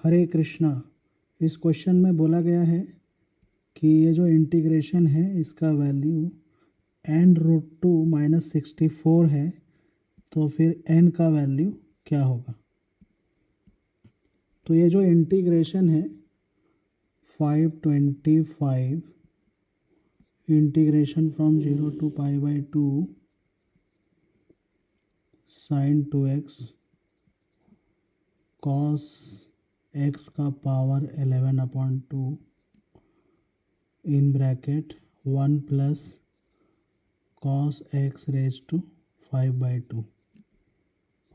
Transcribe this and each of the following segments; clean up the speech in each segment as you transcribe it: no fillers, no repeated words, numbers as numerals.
हरे कृष्णा। इस क्वेश्चन में बोला गया है कि ये जो इंटीग्रेशन है इसका वैल्यू n√2 - 64 है, तो फिर n का वैल्यू क्या होगा। तो ये जो इंटीग्रेशन है 525 integration from 0 to π/2 sin 2x cos x का पावर 11/2 इन bracket 1 plus cos x raise to 5/2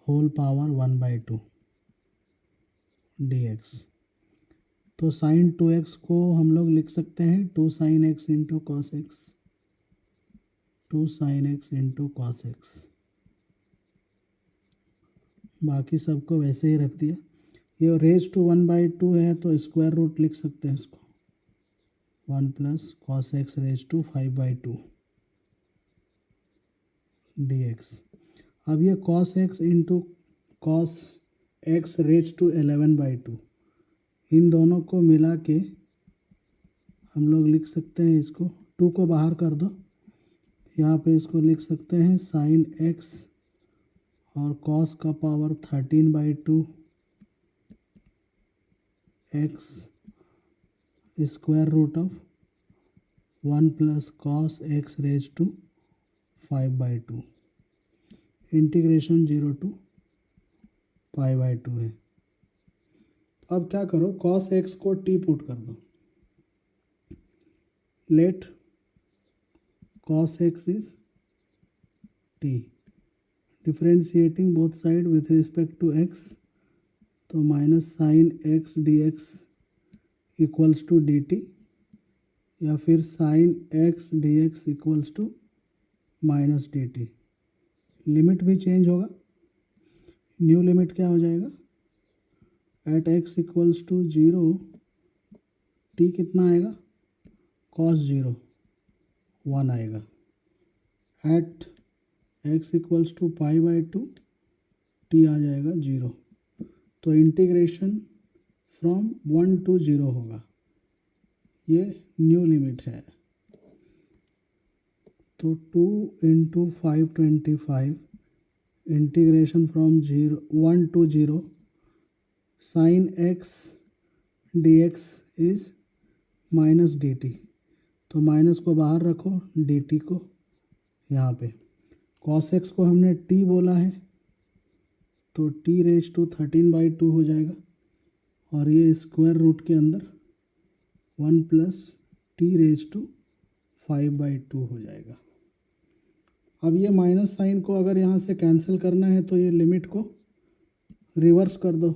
whole power 1/2 dx। तो sin 2x को हम लोग लिख सकते हैं 2 sin x into cos x, 2 sin x into cos x. बाकी सबको वैसे ही रख दिया। ये रेज टू 1/2 है तो स्क्वायर रूट लिख सकते हैं इसको, 1 plus cos x raise to 5/2 dx। अब ये cos x into cos x raise to 11/2, इन दोनों को मिला के हम लोग लिख सकते हैं इसको, 2 को बाहर कर दो, यहाँ पे इसको लिख सकते हैं साइन एक्स और कॉस का power 13/2 x square root of 1 plus cos x raise to 5/2 integration 0 to π/2 है। अब क्या करो, कॉस एक्स को टी पुट कर दो, let cos x is t, differentiating both side with respect to x, तो minus sine x dx equals to dt, या फिर sine x dx equals to minus dt। Limit भी change होगा, new limit क्या हो जाएगा, at x equals to 0 t कितना आएगा, cos 0 1 आएगा, at x equals to π/2 t आ जाएगा 0। तो इंटीग्रेशन फ्रॉम 1 to 0 होगा, ये न्यू लिमिट है। तो 2 × 525 integration from 1 to 0 sine x dx is minus dt, तो माइनस को बाहर रखो, dt को यहाँ पे, cos x को हमने t बोला है तो t रेज टू 13/2 हो जाएगा, और ये स्क्वायर रूट के अंदर 1 प्लस t रेज टू 5/2 हो जाएगा। अब ये माइनस साइन को अगर यहाँ से कैंसिल करना है तो ये लिमिट को रिवर्स कर दो,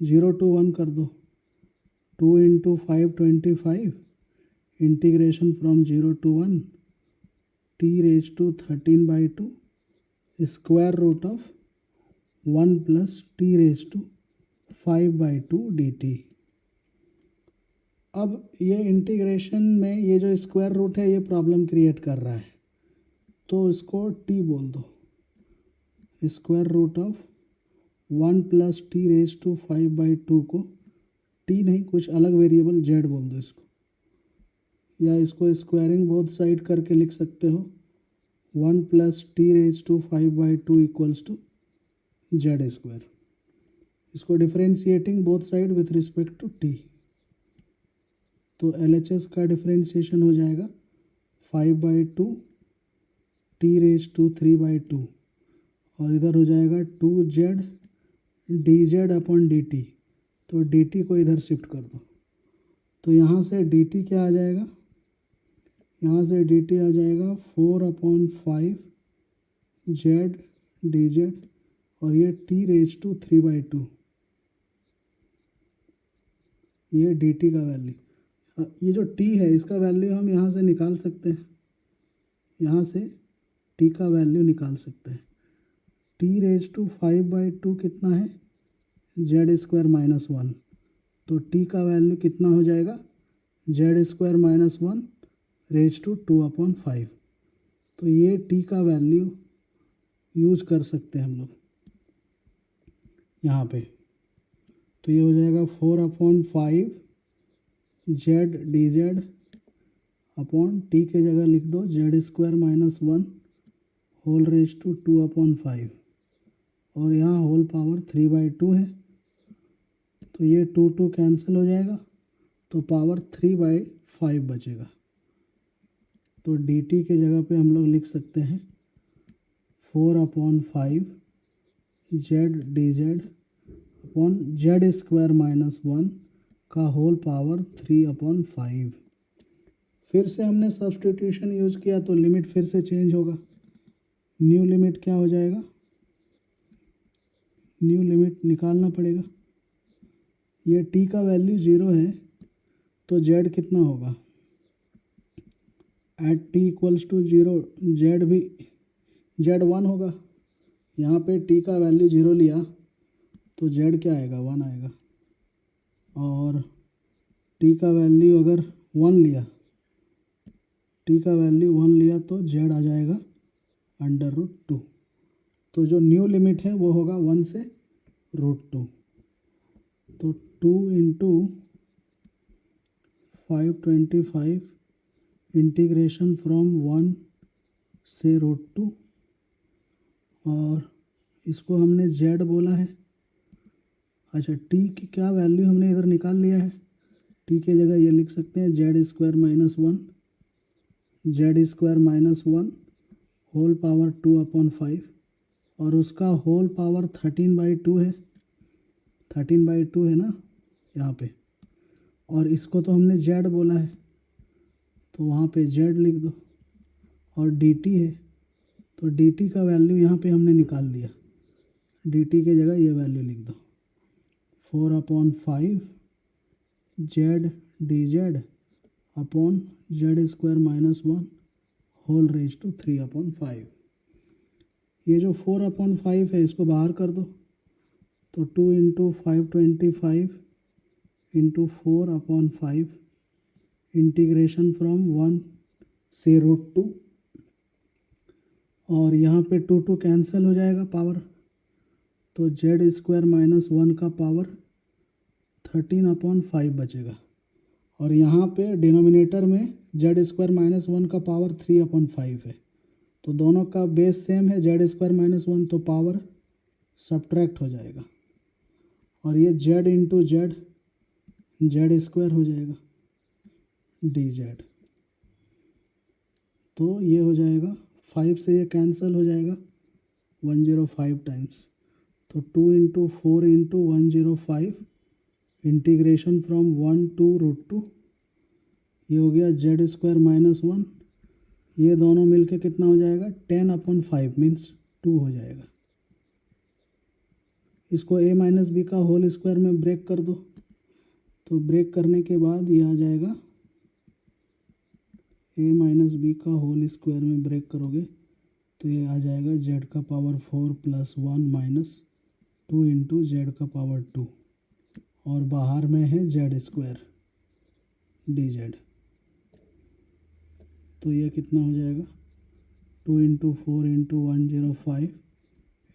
0 to 1 कर दो, 2 × 525 integration from 0 to 1 t raise to 13/2 square root of 1 plus t raise to 5/2 dt। अब ये इंटीग्रेशन में ये जो स्क्वायर रूट है ये प्रॉब्लम क्रिएट कर रहा है, तो इसको t बोल दो, square root of 1 plus t raise to 5/2 को t नहीं कुछ अलग वेरिएबल z बोल दो इसको, या इसको स्क्वायरिंग बोथ साइड करके लिख सकते हो, 1 plus t raise to 5/2 equals to z square. इसको differentiating both side with respect to t, तो LHS का डिफ्रेंशिएशन हो जाएगा 5/2 t रेज टू 3/2, और इधर हो जाएगा 2z dz/dt, तो dt को इधर शिफ्ट कर दो, तो यहाँ से dt क्या आ जाएगा, यहाँ से dt आ जाएगा 4/5 z dz, और ये t रेज टू 3/2, ये dt का वैल्यू। ये जो t है इसका वैल्यू हम यहाँ से निकाल सकते हैं, यहाँ से t का वैल्यू निकाल सकते हैं, t रेज टू 5/2 कितना है, z स्क्वायर माइनस 1, तो t का वैल्यू कितना हो जाएगा, z square minus 1 raise to 2/5, तो ये t का वैल्यू यूज कर सकते हैं हम लोग यहाँ पे। तो ये हो जाएगा 4/5 z d z upon T के जगह लिख दो z² - 1 होल रेज टू 2/5 और यहाँ होल पावर 3/2 है, तो ये 2 कैंसिल हो जाएगा, तो पावर 3/5 बचेगा। तो dt के जगह पे हम लोग लिख सकते हैं 4/5 z d z upon z² - 1 का होल पावर 3/5। फिर से हमने सब्स्टिट्यूशन यूज़ किया तो लिमिट फिर से चेंज होगा। न्यू लिमिट क्या हो जाएगा, न्यू लिमिट निकालना पड़ेगा। ये t का वैल्यू 0 है तो z कितना होगा, एट t = 0 z भी z1 होगा। यहाँ पे t का वैल्यू 0 लिया तो z क्या आएगा, 1 आएगा। और t का वैल्यू अगर 1 लिया, t का वैल्यू 1 लिया तो z आ जाएगा √2। तो जो न्यू लिमिट है वो होगा 1 से √2। तो 2 × 525 इंटीग्रेशन फ्रॉम 1 से √2 और इसको हमने z बोला है। अच्छा, t की क्या वैल्यू हमने इधर निकाल लिया है, t के जगह ये लिख सकते हैं z² - 1 z² - 1 होल पावर 2/5 और उसका होल पावर 13/2 है, 13/2 है ना यहाँ पे। और इसको तो हमने z बोला है तो वहाँ पे z लिख दो। और dt है तो dt का वैल्यू यहाँ पे हमने निकाल दिया, dt के जगह ये वैल्यू लिख दो 4/5 z d z upon z² - 1 whole raise to 3/5। ये जो 4/5 है इसको बाहर कर दो तो 2 × 525 × 4/5 इंटीग्रेशन फ्रॉम 1 से √2 और यहाँ पे 2 कैंसिल हो जाएगा पावर, तो z² - 1 का पावर 13/5 बचेगा। और यहाँ पे डिनोमिनेटर में z² - 1 का पावर 3/5 है, तो दोनों का बेस सेम है z² - 1, तो पावर सब्ट्रैक्ट हो जाएगा और ये z × z² हो जाएगा dz। तो ये हो जाएगा 5 से ये कैंसिल हो जाएगा 105 टाइम्स, तो 2 × 4 × 105 इंटीग्रेशन फ्रॉम 1 to √2। ये हो गया z² - 1, ये दोनों मिलके कितना हो जाएगा 10/5 मीन्स 2 हो जाएगा। इसको a - b का होल स्क्वायर में ब्रेक कर दो, तो ब्रेक करने के बाद ये आ जाएगा a - b का होल स्क्वायर में ब्रेक करोगे तो ये आ जाएगा z का पावर 4 + 1 - 2 × z का पावर 2 और बाहर में है z² dz। तो ये कितना हो जाएगा 2 × 4 × 105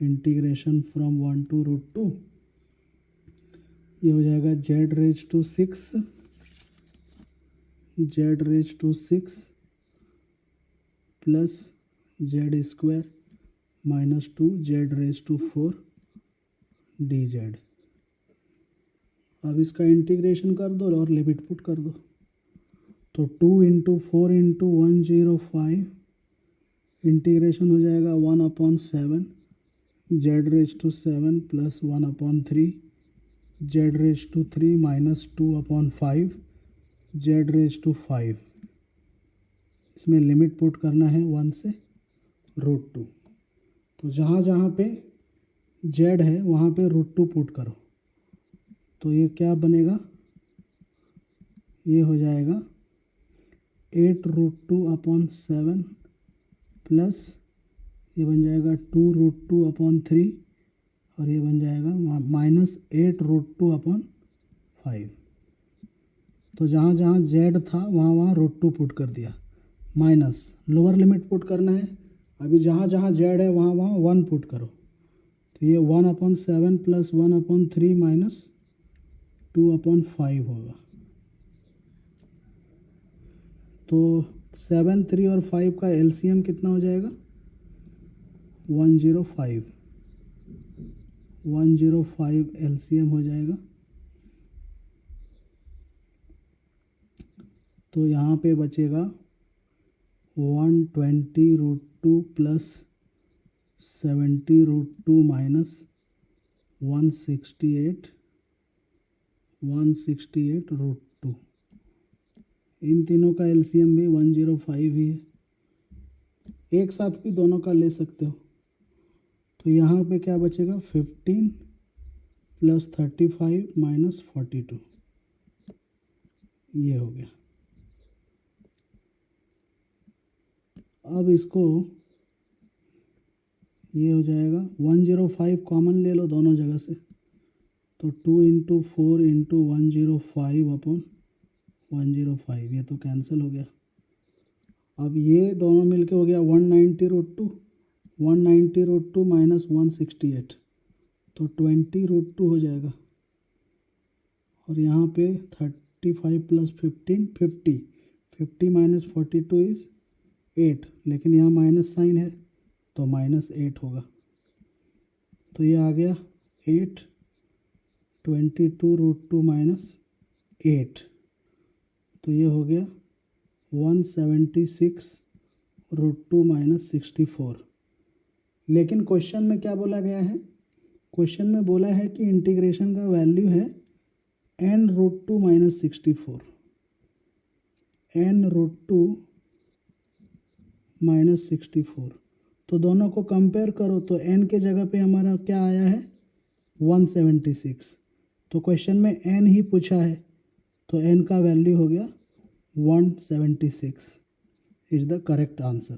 इंटीग्रेशन फ्रॉम 1 to √2। ये हो जाएगा z⁻6 plus z² - 2 z⁻4 dz। अब इसका इंटीग्रेशन कर दो और लिमिट पुट कर दो, तो 2 × 4 × 105 इंटीग्रेशन हो जाएगा 1/7 z⁻7 प्लस 1/3 z⁻3 - 2/5 z⁻5। इसमें लिमिट पुट करना है 1 से √2। तो जहाँ जहाँ पे z है वहाँ पे √2 पुट करो, तो ये क्या बनेगा, ये हो जाएगा 8√2/7 प्लस ये बन जाएगा 2√2/3 और ये बन जाएगा -8√2/5। तो जहाँ जहाँ z था वहाँ वहाँ √2 पुट कर दिया, माइनस लोअर लिमिट पुट करना है। अभी जहाँ जहाँ z है वहाँ वहाँ 1 पुट करो, तो ये 1/7 प्लस 1/3 माइनस 2/5 होगा। तो 7, 3 और 5 का एलसीएम कितना हो जाएगा? 105 एलसीएम हो जाएगा। तो यहाँ पे बचेगा 120√2 प्लस 70√2 माइनस 168√2। इन तीनों का एलसीएम भी 105 ही है। एक साथ भी दोनों का ले सकते हो। तो यहाँ पे क्या बचेगा? 15 प्लस 35 माइनस 42, ये हो गया। अब इसको ये हो जाएगा 105 कॉमन ले लो दोनों जगह से, तो 2 × 4 × 105/105, ये तो कैंसिल हो गया। अब ये दोनों मिलके हो गया 190√2 माइनस 168, तो 20√2 हो जाएगा। और यहाँ पे 35 प्लस 15 50 माइनस 42 इज़ 8, लेकिन यहाँ माइनस साइन है तो -8 होगा। तो ये आ गया 8, 22√2 माइनस 8, तो ये हो गया 176√2 माइनस 64। लेकिन क्वेश्चन में क्या बोला गया है? क्वेश्चन में बोला है कि इंटीग्रेशन का वैल्यू है n√2 माइनस 64, n√2 माइनस 64। तो दोनों को कंपेयर करो तो n के जगह पे हमारा क्या आया है? 176। तो क्वेश्चन में n ही पूछा है, तो n का वैल्यू हो गया 176 इज द करेक्ट आंसर।